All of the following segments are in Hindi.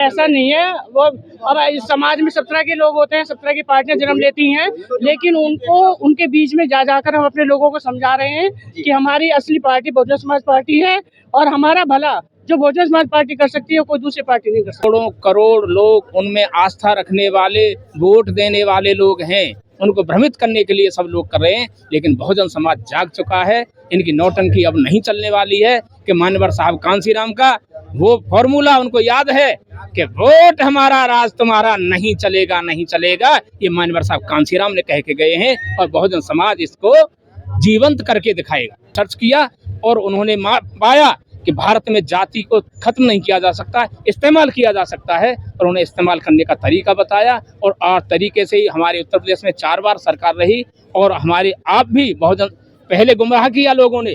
ऐसा नहीं है। वो अब इस समाज में सब तरह के लोग होते हैं, सब तरह की पार्टियां जन्म लेती हैं, लेकिन उनको उनके बीच में जा जाकर हम अपने लोगों को समझा रहे हैं कि हमारी असली पार्टी बहुजन समाज पार्टी है और हमारा भला जो बहुजन समाज पार्टी कर सकती है कोई दूसरी पार्टी नहीं कर सकती। करोड़ों करोड़ लोग उनमें आस्था रखने वाले, वोट देने वाले लोग हैं, उनको भ्रमित करने के लिए सब लोग कर रहे हैं। लेकिन बहुजन समाज जाग चुका है, इनकी नौटंकी अब नहीं चलने वाली है। कि मान्यवर साहब कांसीराम का वो फॉर्मूला उनको याद है कि वोट हमारा राज तुम्हारा नहीं चलेगा, नहीं चलेगा। ये मान्यवर साहब कांसीराम ने कह के गए हैं और बहुजन समाज इसको जीवंत करके दिखाएगा। सर्च किया और उन्होंने पाया कि भारत में जाति को खत्म नहीं किया जा सकता, इस्तेमाल किया जा सकता है, और उन्हें इस्तेमाल करने का तरीका बताया। और आज तरीके से ही हमारे उत्तर प्रदेश में 4 बार सरकार रही। और हमारे आप भी बहुजन पहले गुमराह किया लोगों ने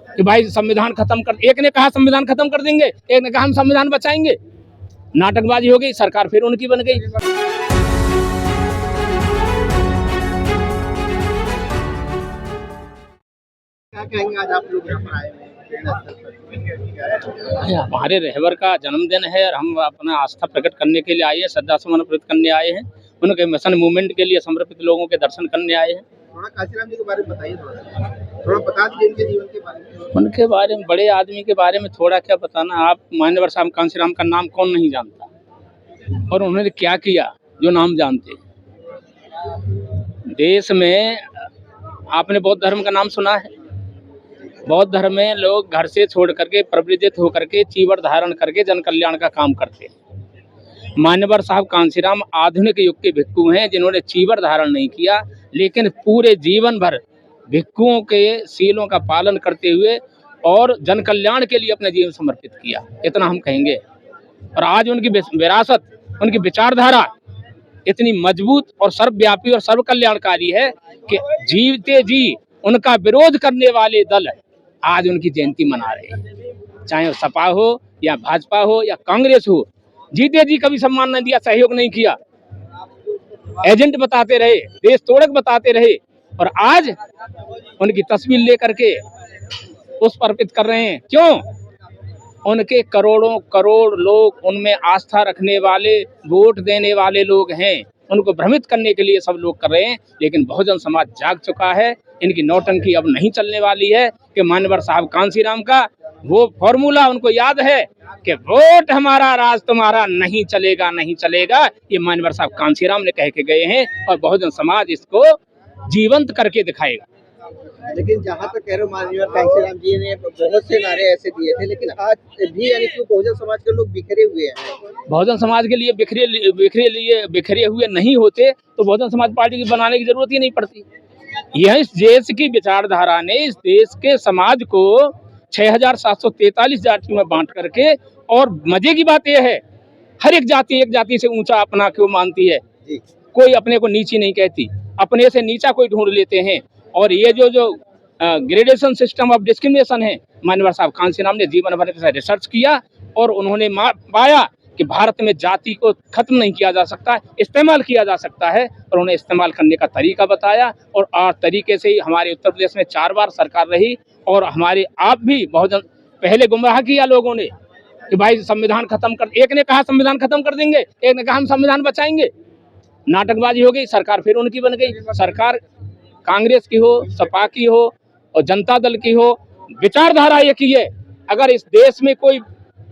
कि भाई संविधान खत्म कर, एक ने कहा संविधान खत्म कर देंगे, एक ने कहा हम संविधान बचाएंगे। नाटकबाजी हो गई, सरकार फिर उनकी बन गई। क्या कहेंगे आज आप लोग यहाँ पर आए हैं? हमारे रहबर का जन्मदिन है और हम अपना आस्था प्रकट करने के लिए आए हैं, श्रद्धा सुमन अर्पित करने आए हैं, उनके मिशन मूवमेंट के लिए समर्पित लोगों के दर्शन करने आए हैं। थोड़ा कांसीराम जी के बारे में बताइए, थोड़ा बता दीजिए इनके जीवन के बारे में। उनके बारे में, बड़े आदमी के बारे में थोड़ा क्या बताना। आप मान्यवर साहब कांसीराम का नाम कौन नहीं जानता, और उन्होंने क्या किया जो नाम जानते। देश में आपने बौद्ध धर्म का नाम सुना है। बौद्ध धर्म में लोग घर से छोड़ करके, प्रवृत्त होकर के, चीवर धारण करके जन कल्याण का काम करते हैं। मान्यवर साहब कांसीराम आधुनिक युग के भिक्षु हैं जिन्होंने चीवर धारण नहीं किया, लेकिन पूरे जीवन भर भिक्षुओं के सीलों का पालन करते हुए और जन कल्याण के लिए अपना जीवन समर्पित किया, इतना हम कहेंगे। और आज उनकी विरासत, उनकी विचारधारा इतनी मजबूत और सर्वव्यापी और सर्व कल्याणकारी है कि जीवते जी उनका विरोध करने वाले दल आज उनकी जयंती मना रहे हैं। चाहे वो सपा हो या भाजपा हो या कांग्रेस हो, जीते जी कभी सम्मान नहीं दिया, सहयोग नहीं किया, एजेंट बताते रहे, देश तोड़क बताते रहे, और आज उनकी तस्वीर लेकर के उस पर अर्पित कर रहे हैं। क्यों? उनके करोड़ों करोड़ लोग उनमें आस्था रखने वाले, वोट देने वाले लोग हैं, उनको भ्रमित करने के लिए सब लोग कर रहे हैं। लेकिन बहुजन समाज जाग चुका है, इनकी नौटंकी अब नहीं चलने वाली है। कि मान्यवर साहब कांसीराम का वो फॉर्मूला उनको याद है कि वोट हमारा राज तुम्हारा नहीं चलेगा, नहीं चलेगा। ये मान्यवर साहब कांसीराम ने कह के गए हैं और बहुजन समाज इसको जीवंत करके दिखाएगा। लेकिन जहाँ तक कह रहे हो, माननीय कांसीराम जी ने बहुत से नारे ऐसे दिए थे, लेकिन आज भी यानी कि बहुजन समाज के लोग बिखरे हुए हैं। बहुजन समाज के लिए बिखरे हुए नहीं होते तो बहुजन समाज पार्टी की बनाने की जरूरत ही नहीं पड़ती। यह इस देश की विचारधारा ने इस देश के समाज को 6743 जातियों में बांट करके, और मजे की बात यह है हर एक जाति से ऊंचा अपना क्यों मानती है, कोई अपने को नीची नहीं कहती, अपने से नीचा कोई ढूंढ लेते हैं। और ये जो ग्रेडेशन सिस्टम ऑफ डिस्क्रिमिनेशन है, मान्यवर साहब कांसीराम ने जीवन भर रिसर्च किया और उन्होंने पाया कि भारत में जाति को खत्म नहीं किया जा सकता, इस्तेमाल किया जा सकता है, और उन्हें इस्तेमाल करने का तरीका बताया। और आज तरीके से ही हमारे उत्तर प्रदेश में 4 बार सरकार रही। और हमारे आप भी बहुजन पहले गुमराह किया लोगों ने कि भाई संविधान खत्म कर, एक ने कहा संविधान खत्म कर देंगे, एक ने कहा हम संविधान बचाएंगे। नाटकबाजी हो गई, सरकार फिर उनकी बन गई। सरकार कांग्रेस की हो, सपा की हो और जनता दल की हो, विचारधारा एक ही है। अगर इस देश में कोई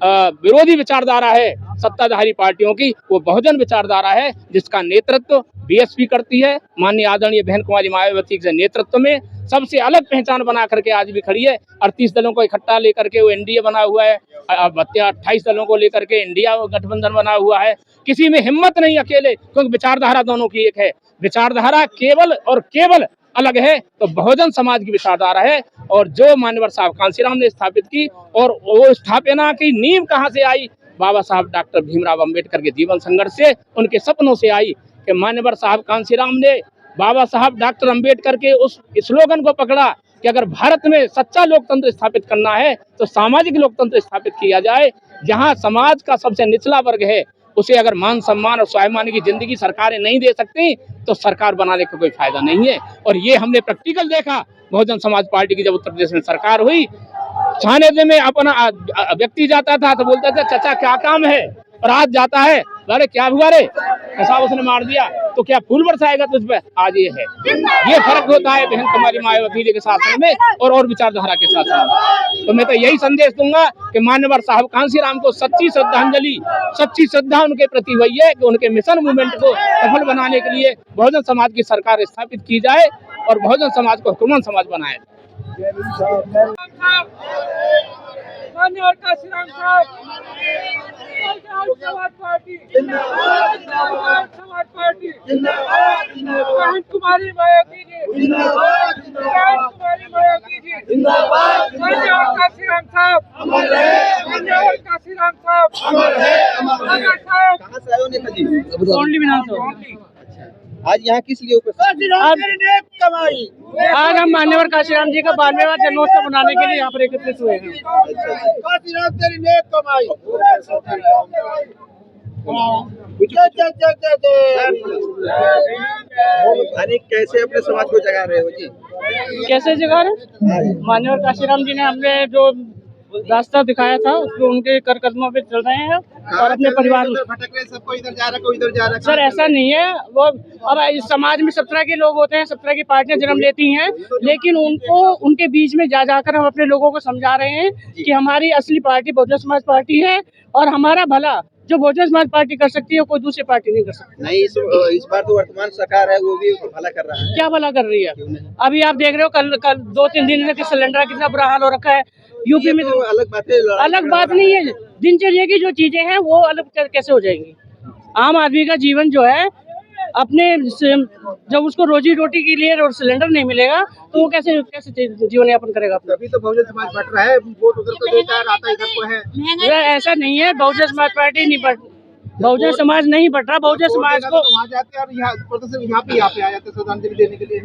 विरोधी विचारधारा है सत्ताधारी पार्टियों की, वो बहुजन विचारधारा है, जिसका नेतृत्व बीएसपी करती है, माननीय आदरणीय बहन कुमारी मायावती के नेतृत्व में सबसे अलग पहचान बना करके आज भी खड़ी है। 38 दलों को इकट्ठा लेकर के वो एनडीए बना हुआ है, 28 दलों को लेकर के इंडिया गठबंधन बना हुआ है। किसी में हिम्मत नहीं अकेले, क्योंकि विचारधारा दोनों की एक है। विचारधारा केवल और केवल अलग है तो बहुजन समाज की विचारधारा है। और जो मान्यवर साहब कांसीराम ने स्थापित की, और वो स्थापना की नींव कहाँ से आई? बाबा साहब डॉक्टर भीमराव अंबेडकर के जीवन संघर्ष से, उनके सपनों से आई। कि मान्यवर साहब कांसीराम ने बाबा साहब डॉक्टर अंबेडकर के उस स्लोगन को पकड़ा कि अगर भारत में सच्चा लोकतंत्र स्थापित करना है तो सामाजिक लोकतंत्र स्थापित किया जाए, जहां समाज का सबसे निचला वर्ग है उसे अगर मान सम्मान और स्वाभिमान की जिंदगी सरकारें नहीं दे सकती तो सरकार बनाने का कोई फायदा नहीं है। और ये हमने प्रैक्टिकल देखा। बहुजन समाज पार्टी की जब उत्तर प्रदेश में सरकार हुई, थाने में अपना व्यक्ति जाता था तो बोलता था चाचा क्या काम है, और आज जाता है, अरे क्या हुआ रे, ऐसा उसने मार दिया तो क्या फूल बरसाएगा तुझ पे? आज ये है, ये फर्क होता है बहन कुमारी मायावती जी के शासन में और विचारधारा के शासन में। तो मैं तो यही संदेश दूंगा कि मान्यवर साहब कांशीराम को सच्ची श्रद्धांजलि, सच्ची श्रद्धा उनके प्रति हुई है कि उनके मिशन मूवमेंट को सफल बनाने के लिए बहुजन समाज की सरकार स्थापित की जाए और बहुजन समाज को हुकूमत समाज बनाए। मान्यवर काशीराम साहब, समाज पार्टी जिंदाबाद, समाज पार्टी जिंदाबाद, बहन कुमारी मायावती जी जिंदाबाद, बहन कुमारी मायावती जी जिंदाबाद, मान्यवर काशीराम साहब अमर है, मान्यवर काशीराम साहब अमर है, अमर साहब। कहाँ से आए हो नेताजी? ओनली विधानसभा। आज यहाँ किस लिए उपस्थित? आज हम मान्यवर काशीराम जी का 92वां जन्मोत्सव मनाने के लिए यहाँ पर एकत्रित हुए हैं। अरे कैसे अपने समाज को जगा रहे हो जी? कैसे जगह रहे? मान्यवर काशीराम जी ने हमने जो रास्ता दिखाया था उसको उनके कर कदमों पे चल रहे हैं और अपने परिवार भटक रहे, सबको इधर जा रहा, कोई इधर जा रहा। सर ऐसा नहीं है, वो अब इस समाज में सब तरह के लोग होते हैं, सब तरह की पार्टियां जन्म लेती हैं, लेकिन उनको उनके बीच में जा जाकर हम अपने लोगों को समझा रहे हैं कि हमारी असली पार्टी बहुजन समाज पार्टी है और हमारा भला जो बहुजन समाज पार्टी कर सकती है कोई दूसरी पार्टी नहीं कर सकती। नहीं, इस बार तो वर्तमान सरकार है वो भी तो भला कर रहा है। क्या भला कर रही है? अभी आप देख रहे हो कल 2-3 दिन से सिलेंडर का कितना बुरा हाल हो रखा है यूपी में। तो अलग बात है, अलग बात नहीं है, दिनचर्या की जो चीजें हैं वो अलग कैसे हो जाएंगी? आम आदमी का जीवन जो है अपने जब उसको रोजी रोटी के लिए सिलेंडर नहीं मिलेगा तो वो कैसे जीवन यापन करेगा अपना? अभी तो बहुजन समाज बट रहा है, वोट उधर को देता है, आता इधर को है। ऐसा नहीं है, बहुजन समाज पार्टी नहीं बट बहुजन समाज नहीं बट रहा। बहुजन समाज को वहाँ जाते हैं और यहाँ पे आ जाते हैं श्रद्धांजलि देने के लिए।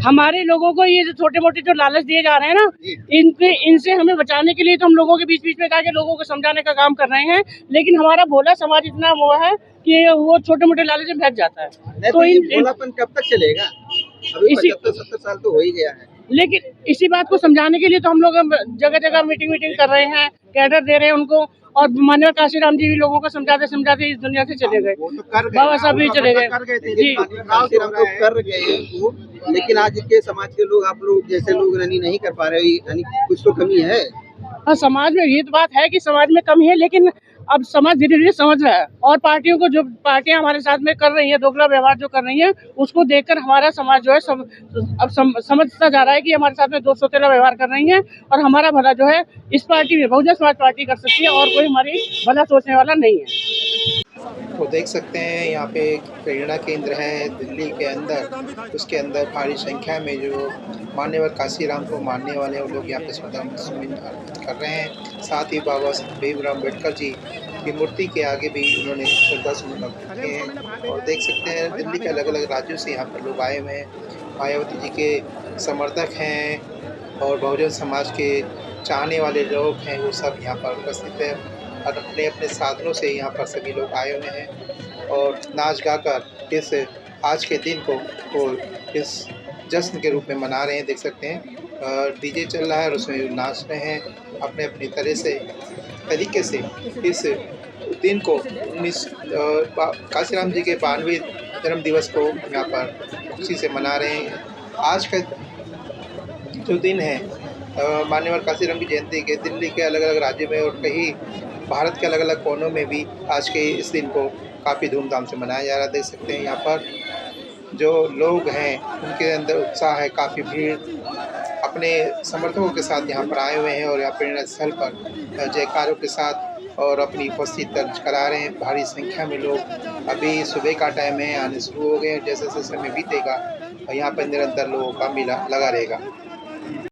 हमारे लोगों को ये जो छोटे मोटे जो लालच दिए जा रहे हैं ना, इनसे हमें बचाने के लिए तो हम लोगों के बीच में जाके लोगों को समझाने का काम कर रहे हैं, लेकिन हमारा भोला समाज इतना वो है कि वो छोटे मोटे लालच में भाग जाता है। तो भोलापन कब तक चलेगा? अभी 75-70 साल तो हो ही गया है। लेकिन इसी बात को समझाने के लिए तो हम लोग जगह जगह मीटिंग कर रहे हैं, कैडर दे रहे हैं उनको, और मान्यवर काशीराम जी भी लोगों को समझाते समझाते इस दुनिया से चले गए। बाबा साहब भी चले गए जी, काशीराम तो कर गए, लेकिन आज के समाज के लोग, आप लोग जैसे लोग नहीं कर पा रहे, यानी कुछ तो कमी है। हाँ, समाज में ये तो बात है कि समाज में कमी है, लेकिन अब समाज धीरे धीरे समझ रहा है और पार्टियों को जो पार्टियां हमारे साथ में कर रही है, दोगला व्यवहार जो कर रही है, उसको देखकर हमारा समाज जो है अब समझता जा रहा है कि हमारे साथ में 213 व्यवहार कर रही है और हमारा भला जो है इस पार्टी में बहुजन समाज पार्टी कर सकती है और कोई हमारी भला सोचने वाला नहीं है। वो देख सकते हैं यहाँ पे एक प्रेरणा केंद्र है दिल्ली के अंदर, उसके अंदर भारी संख्या में जो मान्यवर काशीराम को मानने वाले वो लोग यहाँ पे श्रद्धांजलि कर रहे हैं। साथ ही बाबा साहब भीमराव अम्बेडकर जी की मूर्ति के आगे भी उन्होंने श्रद्धासुमन रखे हैं। और देख सकते हैं दिल्ली के अलग अलग राज्यों से यहाँ पर लोग आए हुए हैं, मायावती जी के समर्थक हैं और बहुजन समाज के चाहने वाले लोग हैं, वो सब यहाँ पर उपस्थित हैं और अपने अपने साधनों से यहाँ पर सभी लोग आए हुए हैं और नाच गाकर इस आज के दिन को इस जश्न के रूप में मना रहे हैं। देख सकते हैं डीजे चल रहा है और उसमें नाच रहे हैं अपने अपनी तरीके से इस दिन को काशीराम जी के 92वें जन्म दिवस को यहाँ पर खुशी से मना रहे हैं। आज का जो दिन है मान्यवर काशीराम की जयंती के दिल्ली के अलग अलग राज्यों में और कहीं भारत के अलग अलग कोनों में भी आज के इस दिन को काफ़ी धूमधाम से मनाया जा रहा है। देख सकते हैं यहाँ पर जो लोग हैं उनके अंदर उत्साह है, काफ़ी भीड़ अपने समर्थकों के साथ यहाँ पर आए हुए हैं और यहाँ प्रेरणा स्थल पर जयकारों के साथ और अपनी उपस्थिति दर्ज करा रहे हैं। भारी संख्या में लोग अभी सुबह का टाइम है, आने शुरू हो गए। जैसे जैसे समय बीतेगा यहाँ पर निरंतर लोगों का मेला लगा रहेगा।